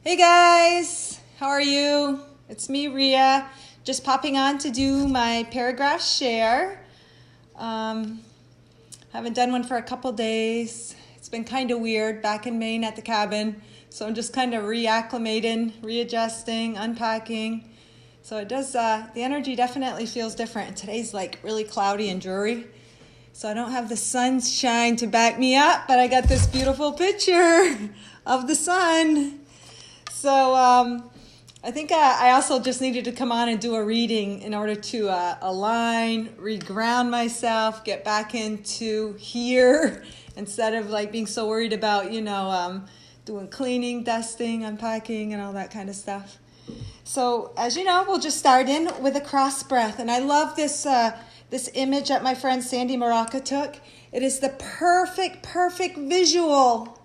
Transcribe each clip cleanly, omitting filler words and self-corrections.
Hey guys, how are you? It's me, Ria, just popping on to do my paragraph share. Haven't done one for a couple days. It's been kind of weird back in Maine at the cabin, so I'm just kind of reacclimating, readjusting, unpacking. So it does, the energy definitely feels different. And today's like really cloudy and dreary, so I don't have the sunshine to back me up, but I got this beautiful picture of the sun. So I think I also just needed to come on and do a reading in order to align, reground myself, get back into here instead of like being so worried about, doing cleaning, dusting, unpacking, and all that kind of stuff. So as you know, we'll just start in with a cross breath. And I love this image that my friend Sandy Maraca took. It is the perfect visual.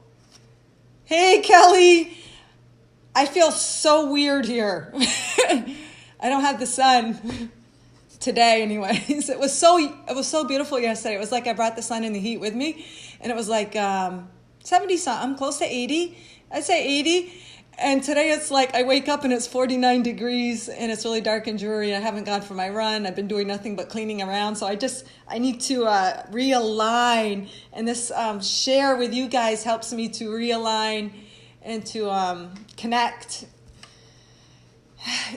Hey, Kelly. I feel so weird here. I don't have the sun today anyways. It was so beautiful yesterday. It was like I brought the sun and the heat with me, and it was like 70 something, close to 80. I'd say 80. And today it's like I wake up and it's 49 degrees and it's really dark and dreary. I haven't gone for my run. I've been doing nothing but cleaning around. So I need to realign, and this share with you guys helps me to realign and to connect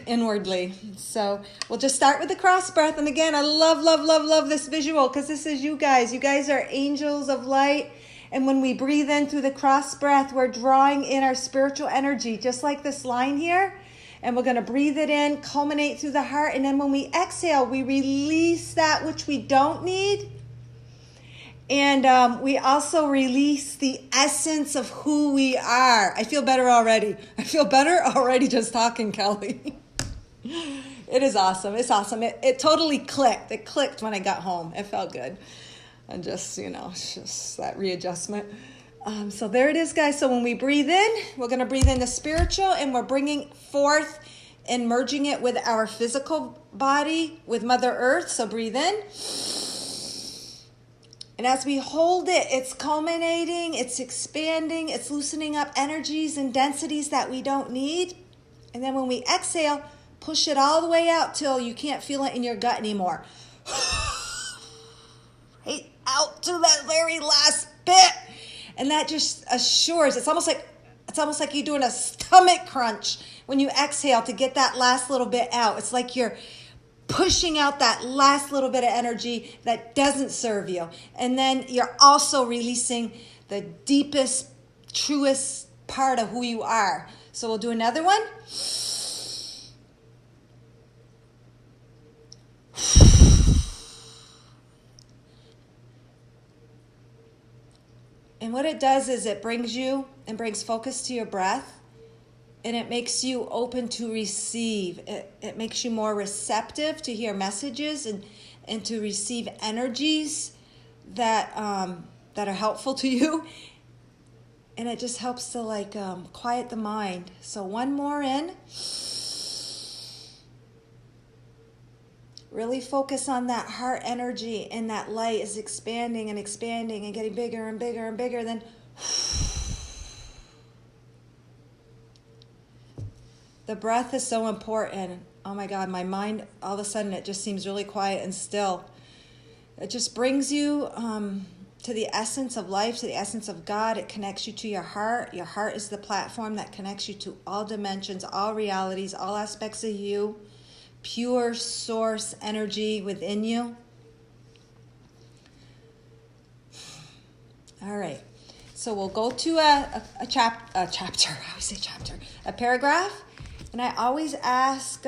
inwardly. So we'll just start with the cross breath. And again, I love this visual because this is you guys. You guys are angels of light. And when we breathe in through the cross breath, we're drawing in our spiritual energy, just like this line here. And we're going to breathe it in, culminate through the heart. And then when we exhale, we release that which we don't need. And we also release the essence of who we are. I feel better already. I feel better already just talking, Kelly. It is awesome. It's awesome. It totally clicked. It clicked when I got home. It felt good. And just, it's just that readjustment. So there it is, guys. So when we breathe in, we're going to breathe in the spiritual, and we're bringing forth and merging it with our physical body, with Mother Earth. So breathe in. And as we hold it, it's culminating, it's expanding, it's loosening up energies and densities that we don't need. And then when we exhale, push it all the way out till you can't feel it in your gut anymore. Right out to that very last bit. And that just assures, it's almost like you're doing a stomach crunch when you exhale to get that last little bit out. It's like you're pushing out that last little bit of energy that doesn't serve you. And then you're also releasing the deepest, truest part of who you are. So we'll do another one. And what it does is it brings focus to your breath. And it makes you open to receive. It makes you more receptive to hear messages and to receive energies that are helpful to you. And it just helps to quiet the mind. So one more in. Really focus on that heart energy, and that light is expanding and expanding and getting bigger and bigger and bigger. Then the breath is so important. Oh my God, my mind, all of a sudden, it just seems really quiet and still. It just brings you to the essence of life, to the essence of God. It connects you to your heart. Your heart is the platform that connects you to all dimensions, all realities, all aspects of you. Pure source energy within you. All right. So we'll go to a paragraph. And I always ask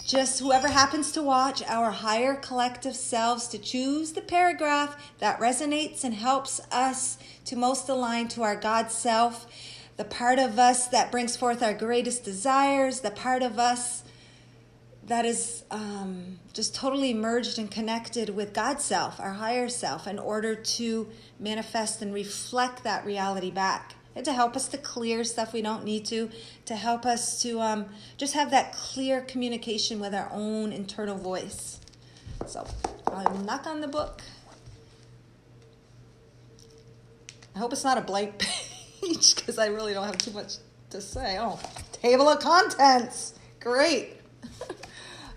just whoever happens to watch, our higher collective selves, to choose the paragraph that resonates and helps us to most align to our God self, the part of us that brings forth our greatest desires, the part of us that is just totally merged and connected with God's self, our higher self, in order to manifest and reflect that reality back. And to help us to clear stuff we don't need to help us to just have that clear communication with our own internal voice. So I'll knock on the book. I hope it's not a blank page because I really don't have too much to say. Oh, table of contents. Great.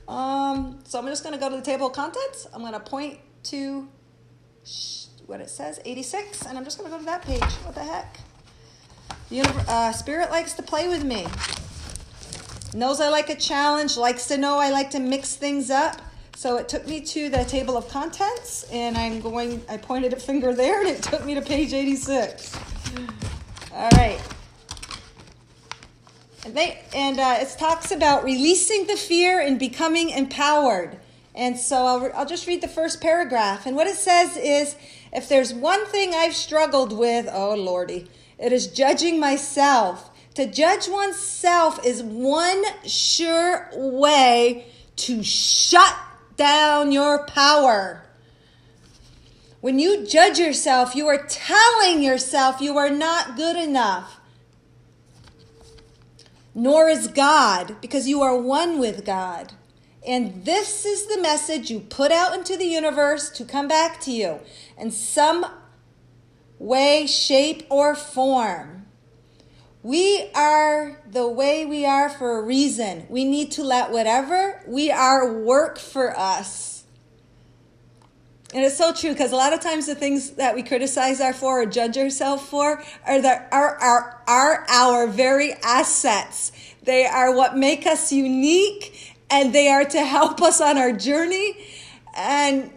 So I'm just going to go to the table of contents. I'm going to point to what it says, 86, and I'm just going to go to that page. What the heck? Spirit likes to play with me. Knows I like a challenge, likes to know I like to mix things up. So it took me to the table of contents, and I pointed a finger there, and it took me to page 86. All right. And it talks about releasing the fear and becoming empowered. And so I'll just read the first paragraph. And what it says is, if there's one thing I've struggled with, oh Lordy, it is judging myself. To judge oneself is one sure way to shut down your power. When you judge yourself, you are telling yourself you are not good enough. Nor is God, because you are one with God. And this is the message you put out into the universe to come back to you in some way, shape, or form. We are the way we are for a reason. We need to let whatever we are work for us. And it's so true, because a lot of times the things that we criticize or judge ourselves for are our very assets. They are what make us unique, and they are to help us on our journey. And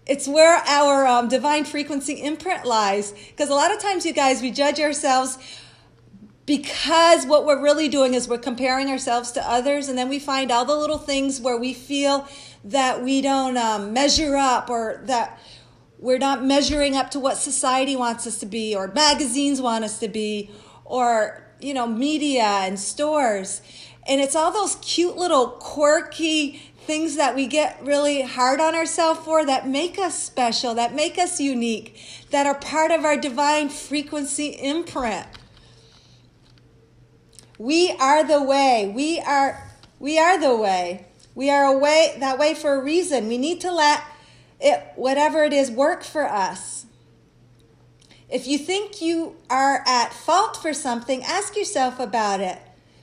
it's where our divine frequency imprint lies. Because a lot of times, you guys, we judge ourselves because what we're really doing is we're comparing ourselves to others, and then we find all the little things where we feel that we don't measure up, or that we're not measuring up to what society wants us to be, or magazines want us to be, or media and stores. And it's all those cute little quirky things that we get really hard on ourselves for, that make us special, that make us unique, that are part of our divine frequency imprint. We are the way. We are the way. We are that way for a reason. We need to let it, whatever it is, work for us. If you think you are at fault for something, ask yourself about it.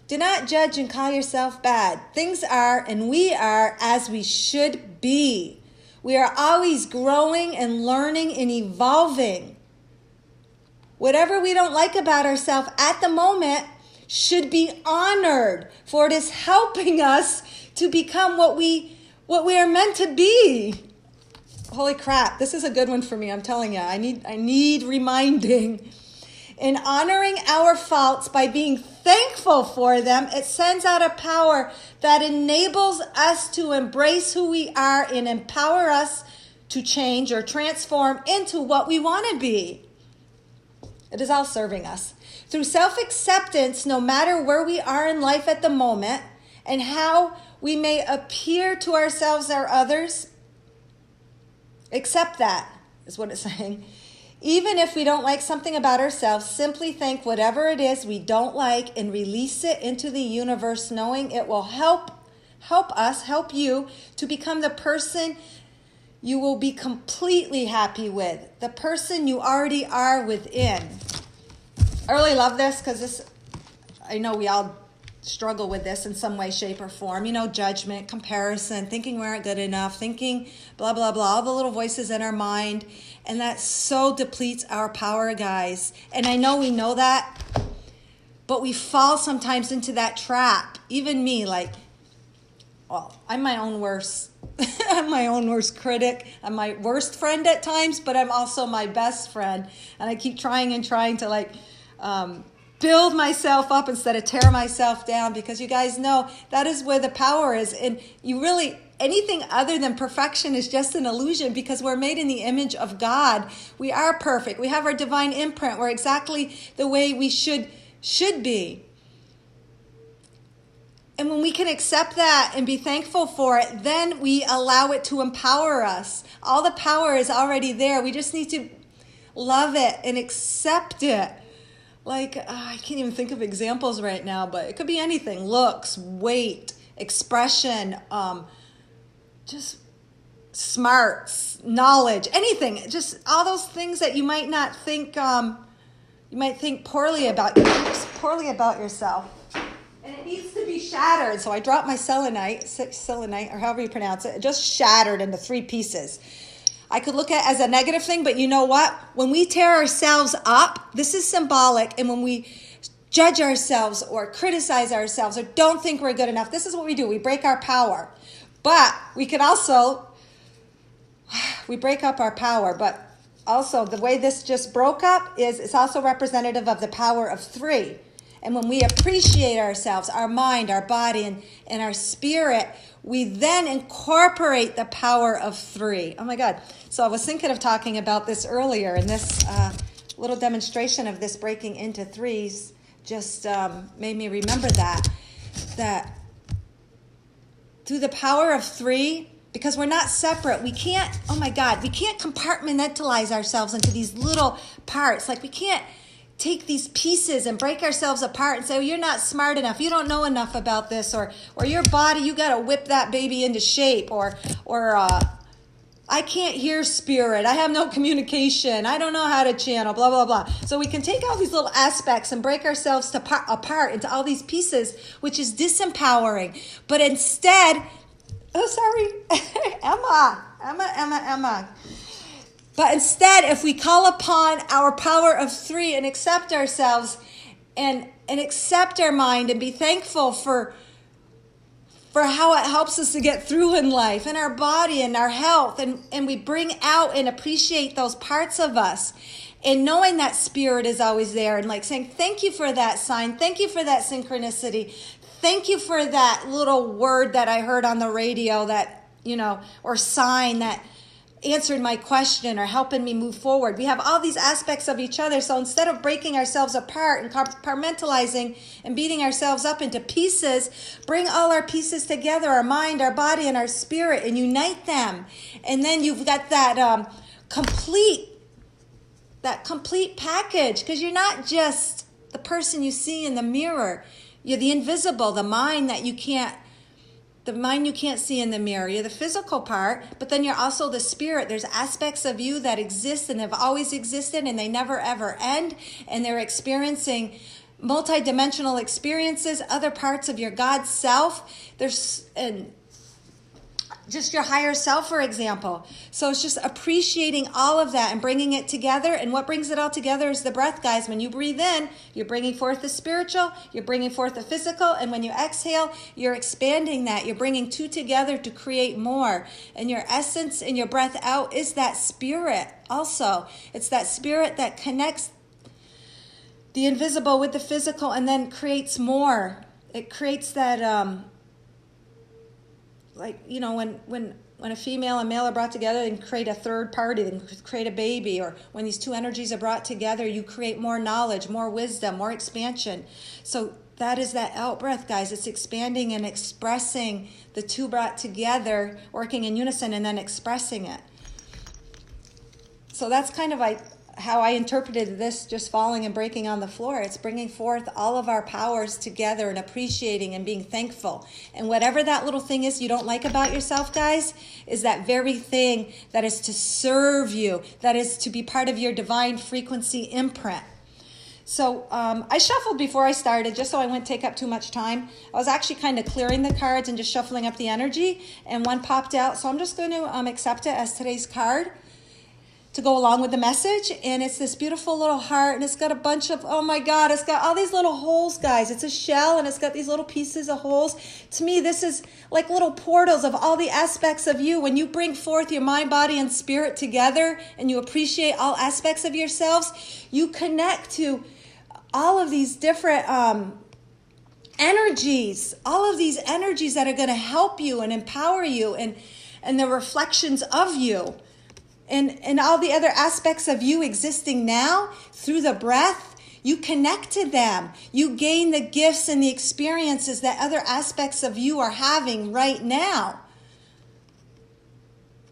Do not judge and call yourself bad. Things are, and we are, as we should be. We are always growing and learning and evolving. Whatever we don't like about ourselves at the moment should be honored, for it is helping us to become what we are meant to be. Holy crap, this is a good one for me, I'm telling you. I need reminding. In honoring our faults by being thankful for them, it sends out a power that enables us to embrace who we are and empower us to change or transform into what we want to be. It is all serving us. Through self-acceptance, no matter where we are in life at the moment and how we may appear to ourselves or others, accept that, is what it's saying. Even if we don't like something about ourselves, simply think whatever it is we don't like and release it into the universe, knowing it will help you to become the person you will be completely happy with, the person you already are within. I really love this, because I know we all struggle with this in some way, shape, or form. Judgment, comparison, thinking we aren't good enough, thinking blah, blah, blah, all the little voices in our mind. And that so depletes our power, guys. And I know we know that, but we fall sometimes into that trap. Even me, I'm my own worst. I'm my own worst critic. I'm my worst friend at times, but I'm also my best friend. And I keep trying to build myself up instead of tear myself down, because you guys know that is where the power is. And anything other than perfection is just an illusion, because we're made in the image of God. We are perfect. We have our divine imprint. We're exactly the way we should be. And when we can accept that and be thankful for it, then we allow it to empower us. All the power is already there. We just need to love it and accept it. I can't even think of examples right now, but it could be anything. Looks, weight, expression, just smarts, knowledge, anything. Just all those things that you might not think, you might think poorly about. Oops. poorly about yourself. And it needs to be shattered. So I dropped my selenite, or however you pronounce it, just shattered into 3 pieces. I could look at it as a negative thing, but you know what? When we tear ourselves up, this is symbolic, and when we judge ourselves or criticize ourselves or don't think we're good enough, this is what we do. We break our power. But we can also, we break up our power, but also the way this just broke up is it's also representative of the power of 3. And when we appreciate ourselves, our mind, our body, and our spirit, we then incorporate the power of 3. Oh my God. So I was thinking of talking about this earlier, and this little demonstration of this breaking into 3s just made me remember that through the power of 3, because we're not separate, we can't, oh my God, we can't compartmentalize ourselves into these little parts. Like we can't take these pieces and break ourselves apart and say, oh, you're not smart enough, you don't know enough about this, or your body, you got to whip that baby into shape, or I can't hear spirit, I have no communication, I don't know how to channel, blah, blah, blah. So we can take all these little aspects and break ourselves apart into all these pieces, which is disempowering. But instead, oh, sorry, Emma. But instead, if we call upon our power of 3 and accept ourselves and accept our mind and be thankful for how it helps us to get through in life and our body and our health, and we bring out and appreciate those parts of us, and knowing that spirit is always there, and like saying, thank you for that sign, thank you for that synchronicity, thank you for that little word that I heard on the radio that, or sign that answered my question or helping me move forward. We have all these aspects of each other. So instead of breaking ourselves apart and compartmentalizing and beating ourselves up into pieces, bring all our pieces together, our mind, our body, and our spirit, and unite them. And then you've got that complete package, because you're not just the person you see in the mirror. You're the invisible, the mind you can't see in the mirror. You're the physical part, but then you're also the spirit. There's aspects of you that exist and have always existed, and they never ever end, and they're experiencing multidimensional experiences, other parts of your God self. And just your higher self, for example. So it's just appreciating all of that and bringing it together. And what brings it all together is the breath, guys. When you breathe in, you're bringing forth the spiritual, you're bringing forth the physical, and when you exhale, you're expanding that. You're bringing 2 together to create more. And your essence and your breath out is that spirit also. It's that spirit that connects the invisible with the physical and then creates more. It creates that... when a female and male are brought together and create a third party, then create a baby, or when these 2 energies are brought together, you create more knowledge, more wisdom, more expansion. So that is that out breath, guys. It's expanding and expressing the 2 brought together, working in unison, and then expressing it. So that's kind of like how I interpreted this, just falling and breaking on the floor. It's bringing forth all of our powers together and appreciating and being thankful. And whatever that little thing is you don't like about yourself, guys, is that very thing that is to serve you, that is to be part of your divine frequency imprint. So I shuffled before I started, just so I wouldn't take up too much time. I was actually kind of clearing the cards and just shuffling up the energy, and one popped out. So I'm just going to accept it as today's card to go along with the message. And it's this beautiful little heart, and it's got a bunch of, oh my God, it's got all these little holes, guys. It's a shell, and it's got these little pieces of holes. To me, this is like little portals of all the aspects of you. When you bring forth your mind, body, and spirit together, and you appreciate all aspects of yourselves, you connect to all of these different energies, all of these energies that are going to help you and empower you, and the reflections of you. And all the other aspects of you existing now through the breath, you connect to them. You gain the gifts and the experiences that other aspects of you are having right now.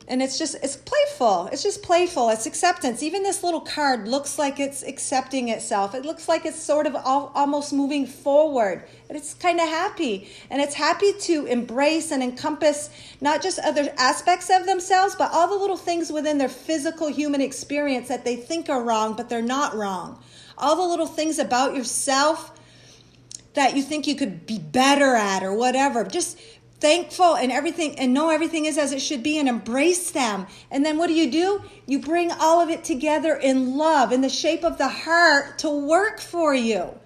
And it's playful. It's just playful. It's acceptance. Even this little card looks like it's accepting itself. It looks like it's sort of almost moving forward. And it's kind of happy. And it's happy to embrace and encompass not just other aspects of themselves, but all the little things within their physical human experience that they think are wrong, but they're not wrong. All the little things about yourself that you think you could be better at or whatever. Just thankful and everything, and know everything is as it should be, and embrace them. And then what do? You bring all of it together in love, in the shape of the heart, to work for you.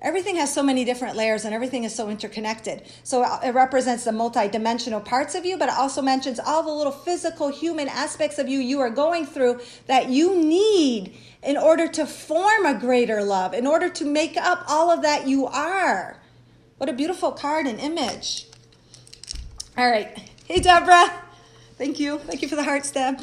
Everything has so many different layers, and everything is so interconnected. So it represents the multidimensional parts of you, but it also mentions all the little physical, human aspects of you are going through that you need in order to form a greater love, in order to make up all of that you are. What a beautiful card and image. All right. Hey, Deborah. Thank you. Thank you for the hearts, Deb.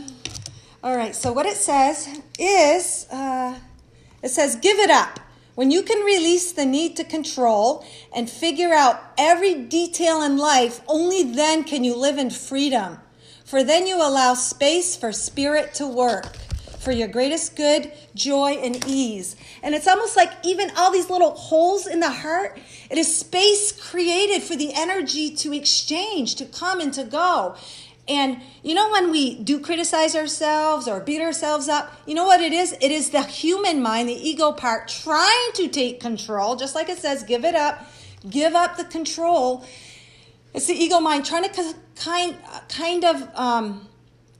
All right. So what it says is, it says, give it up. When you can release the need to control and figure out every detail in life, only then can you live in freedom. For then you allow space for spirit to work for your greatest good, joy, and ease. And it's almost like even all these little holes in the heart, it is space created for the energy to exchange, to come and to go. And you know, when we do criticize ourselves or beat ourselves up, you know what it is? It is the human mind, the ego part, trying to take control, just like it says, give it up, give up the control. It's the ego mind trying to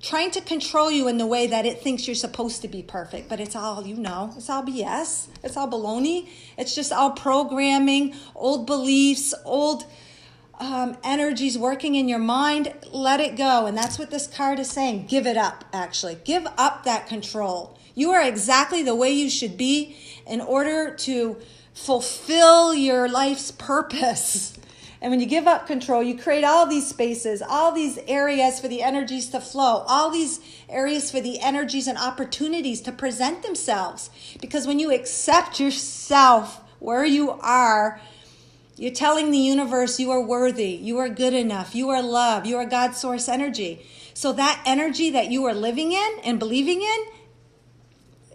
trying to control you in the way that it thinks you're supposed to be perfect. But it's all, it's all BS. It's all baloney. It's just all programming, old beliefs, old energies working in your mind. Let it go. And that's what this card is saying. Give it up, actually. Give up that control. You are exactly the way you should be in order to fulfill your life's purpose. And when you give up control, you create all these spaces, all these areas for the energies to flow, all these areas for the energies and opportunities to present themselves. Because when you accept yourself where you are, you're telling the universe you are worthy, you are good enough, you are love, you are God's source energy. So that energy that you are living in and believing in,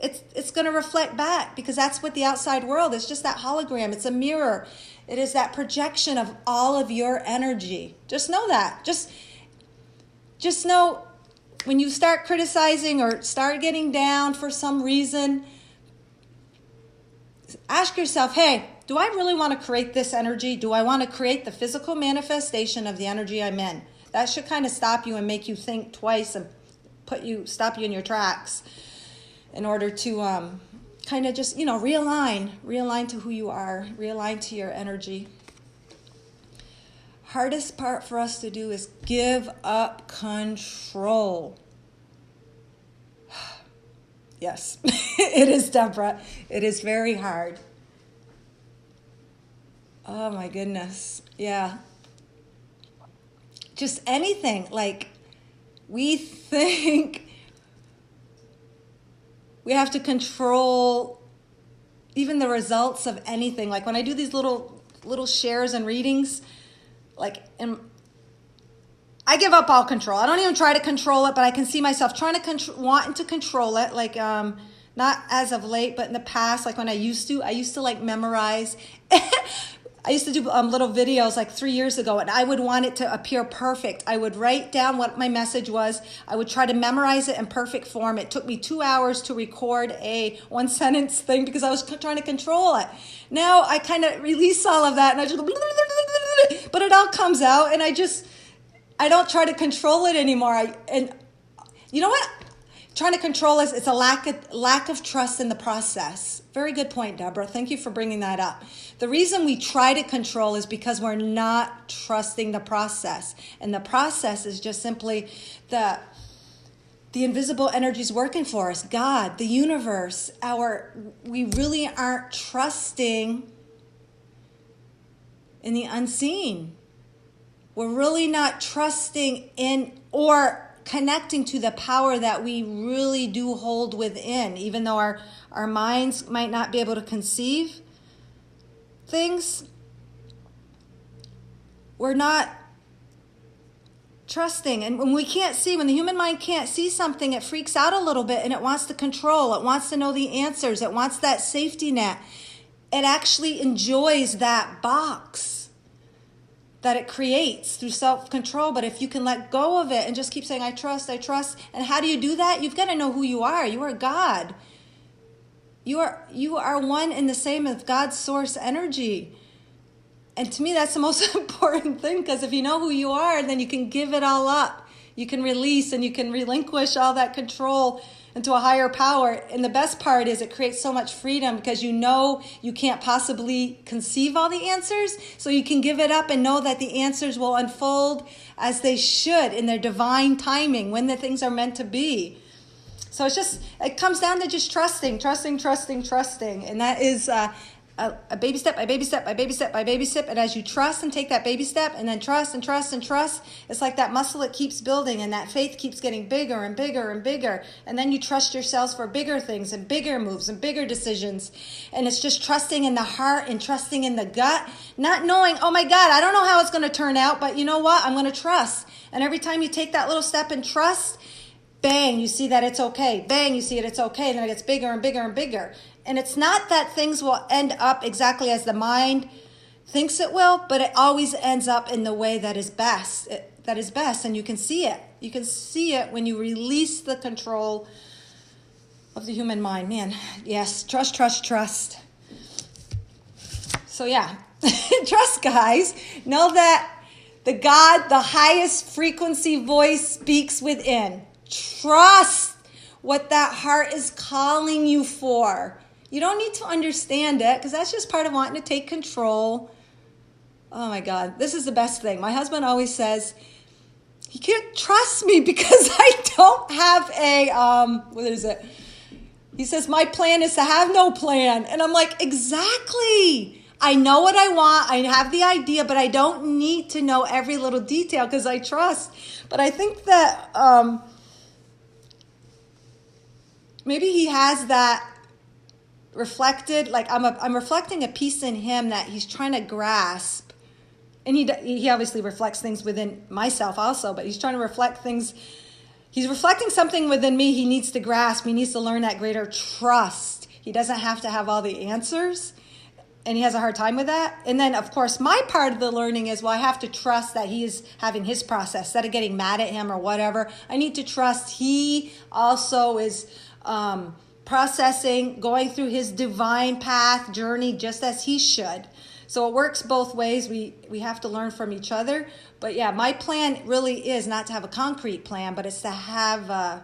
it's going to reflect back, because that's what the outside world is, just that hologram. It's a mirror. It is that projection of all of your energy. Just know that. Just know when you start criticizing or start getting down for some reason, ask yourself, hey, do I really want to create this energy? Do I want to create the physical manifestation of the energy I'm in? That should kind of stop you and make you think twice and stop you in your tracks in order to kind of just, realign to who you are, realign to your energy. Hardest part for us to do is give up control. Yes, it is, Deborah. It is very hard. Oh my goodness. Yeah. Just anything. Like, we think we have to control even the results of anything. Like when I do these little shares and readings, I give up all control. I don't even try to control it, but I can see myself trying to wanting to control it. Like, not as of late, but in the past, like when I used to like memorize. I used to do little videos like 3 years ago, and I would want it to appear perfect. I would write down what my message was. I would try to memorize it in perfect form. It took me 2 hours to record a 1-sentence thing because I was trying to control it. Now I kind of release all of that, and I just, but it all comes out, and I don't try to control it anymore. And you know what? Trying to control it's a lack of trust in the process. Very good point, Deborah. Thank you for bringing that up. The reason we try to control is because we're not trusting the process. And the process is just simply the invisible energies working for us. God, the universe, we really aren't trusting in the unseen. We're really not trusting in or connecting to the power that we really do hold within, even though our minds might not be able to conceive things. We're not trusting. And when the human mind can't see something, it freaks out a little bit and it wants to control. It wants to know the answers. It wants that safety net. It actually enjoys that box that it creates through self-control. But if you can let go of it and just keep saying, I trust. And how do you do that? You've got to know who you are. You are God. You are one and the same as God's source energy. And to me, that's the most important thing, because if you know who you are, then you can give it all up. You can release and you can relinquish all that control into a higher power. And the best part is it creates so much freedom, because you know you can't possibly conceive all the answers. So you can give it up and know that the answers will unfold as they should in their divine timing, when the things are meant to be. So it comes down to just trusting. And that is a baby step by baby step by baby step by baby step. And as you trust and take that baby step and then trust and trust and trust, it's like that muscle, it keeps building, and that faith keeps getting bigger and bigger and bigger. And then you trust yourselves for bigger things and bigger moves and bigger decisions. And it's just trusting in the heart and trusting in the gut, not knowing, oh my God, I don't know how it's going to turn out, but you know what? I'm going to trust. And every time you take that little step and trust, bang, you see that it's okay. Bang, you see it's okay. Then it gets bigger and bigger and bigger. And it's not that things will end up exactly as the mind thinks it will, but it always ends up in the way that is best. And you can see it. You can see it when you release the control of the human mind. Man, yes, trust. So yeah, trust, guys. Know that the God, the highest frequency voice, speaks within. Trust what that heart is calling you for. You don't need to understand it, because that's just part of wanting to take control. Oh my God, this is the best thing. My husband always says, he can't trust me because I don't have what is it? He says, my plan is to have no plan. And I'm like, exactly. I know what I want. I have the idea, but I don't need to know every little detail because I trust. But I think that maybe he has that reflected, like I'm reflecting a piece in him that he's trying to grasp. And he obviously reflects things within myself also, but he's trying to reflect things. He's reflecting something within me he needs to grasp. He needs to learn that greater trust. He doesn't have to have all the answers, and he has a hard time with that. And then, of course, my part of the learning is, well, I have to trust that he is having his process. Instead of getting mad at him or whatever, I need to trust he also is processing, going through his divine path journey just as he should. So it works both ways. We have to learn from each other. But yeah, my plan really is not to have a concrete plan, but it's to have a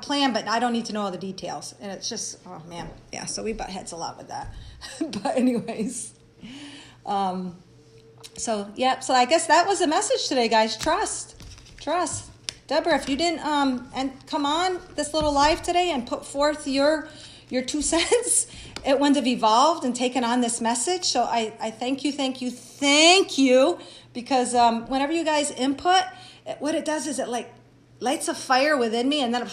plan, but I don't need to know all the details. And it's just, oh man, yeah, so we butt heads a lot with that. But anyways, so I guess that was the message today, guys. Trust. Deborah, if you didn't and come on this little live today and put forth your 2 cents, it wouldn't have evolved and taken on this message. So I thank you, because whenever you guys input, what it does is it like lights a fire within me, and then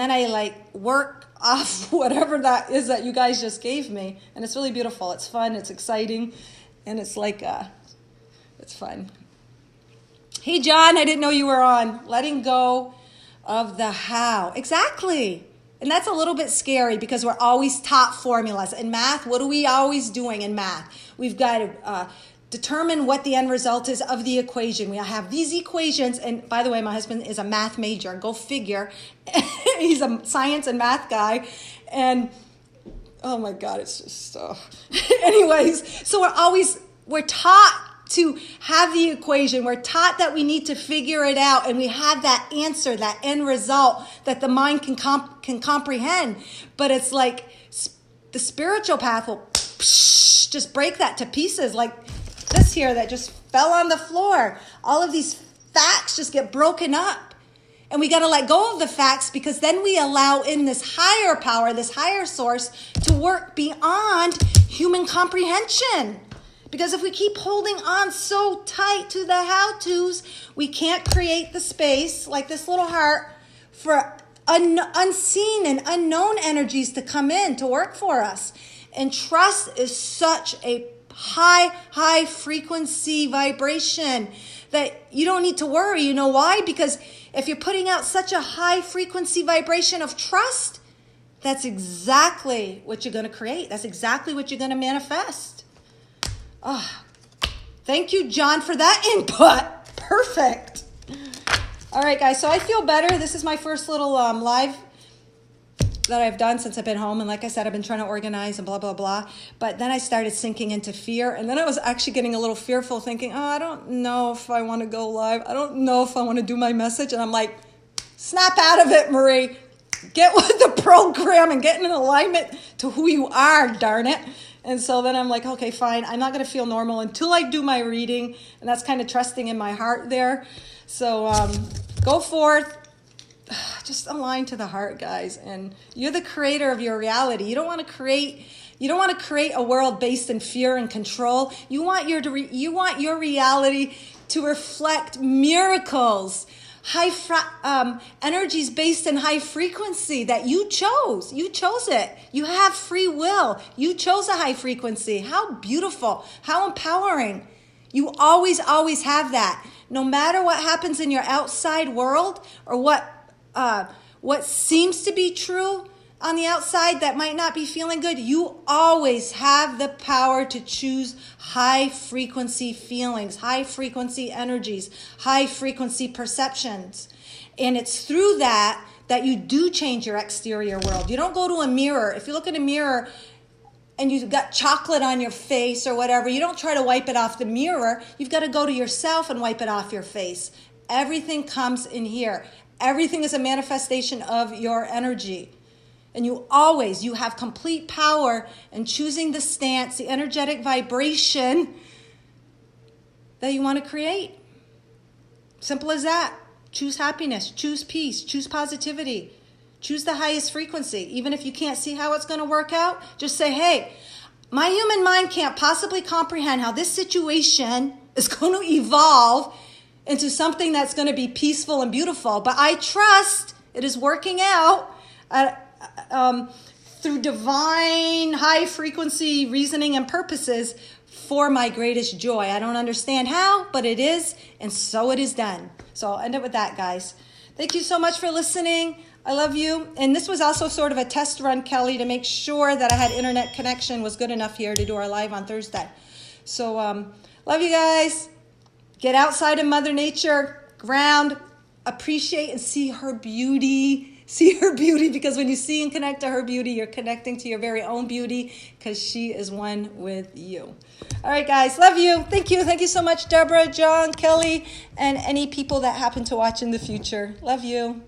I like work off whatever that is that you guys just gave me, and it's really beautiful. It's fun, it's exciting, and it's like it's fun. Hey, John, I didn't know you were on. Letting go of the how. Exactly. And that's a little bit scary, because we're always taught formulas. In math, what are we always doing in math? We've got to determine what the end result is of the equation. We have these equations. And by the way, my husband is a math major. Go figure. He's a science and math guy. And oh my God, it's just, anyways. So we're taught to have the equation. We're taught that we need to figure it out, and we have that answer, that end result that the mind can comprehend. But it's like the spiritual path will just break that to pieces, like this here that just fell on the floor. All of these facts just get broken up, and we got to let go of the facts, because then we allow in this higher power, this higher source, to work beyond human comprehension. Because if we keep holding on so tight to the how-tos, we can't create the space, like this little heart, for unseen and unknown energies to come in to work for us. And trust is such a high frequency vibration that you don't need to worry. You know why? Because if you're putting out such a high frequency vibration of trust, that's exactly what you're going to create. That's exactly what you're going to manifest. Oh, thank you, John, for that input. Perfect. All right, guys, so I feel better. This is my first little live that I've done since I've been home. And like I said, I've been trying to organize and blah, blah, blah. But then I started sinking into fear. And then I was actually getting a little fearful, thinking, oh, I don't know if I want to go live. I don't know if I want to do my message. And I'm like, snap out of it, Marie. Get with the program and get in alignment to who you are, darn it. And so then I'm like, okay, fine. I'm not going to feel normal until I do my reading. And that's kind of trusting in my heart there. So go forth. Just align to the heart, guys. And you're the creator of your reality. You don't want to create a world based in fear and control. You want your reality to reflect miracles, energies based in high frequency that you chose. You chose it. You have free will. You chose a high frequency. How beautiful. How empowering. You always, always have that. No matter what happens in your outside world or what seems to be true on the outside that might not be feeling good, you always have the power to choose high frequency feelings, high frequency energies, high frequency perceptions. And it's through that you do change your exterior world. You don't go to a mirror. If you look in a mirror and you've got chocolate on your face or whatever, you don't try to wipe it off the mirror. You've got to go to yourself and wipe it off your face. Everything comes in here. Everything is a manifestation of your energy. And you have complete power in choosing the stance, the energetic vibration that you want to create. Simple as that. Choose happiness, choose peace, choose positivity, choose the highest frequency. Even if you can't see how it's going to work out, just say, hey, my human mind can't possibly comprehend how this situation is going to evolve into something that's going to be peaceful and beautiful. But I trust it is working out through divine high frequency reasoning and purposes for my greatest joy. I don't understand how, but it is, and so it is done. So I'll end it with that, guys. Thank you so much for listening. I love you. And this was also sort of a test run, Kelly, to make sure that I had internet connection was good enough here to do our live on Thursday. So love you guys. Get outside of Mother Nature, ground, appreciate and see her beauty. See her beauty, because when you see and connect to her beauty, you're connecting to your very own beauty, because she is one with you. All right, guys. Love you. Thank you. Thank you so much, Deborah, John, Kelly, and any people that happen to watch in the future. Love you.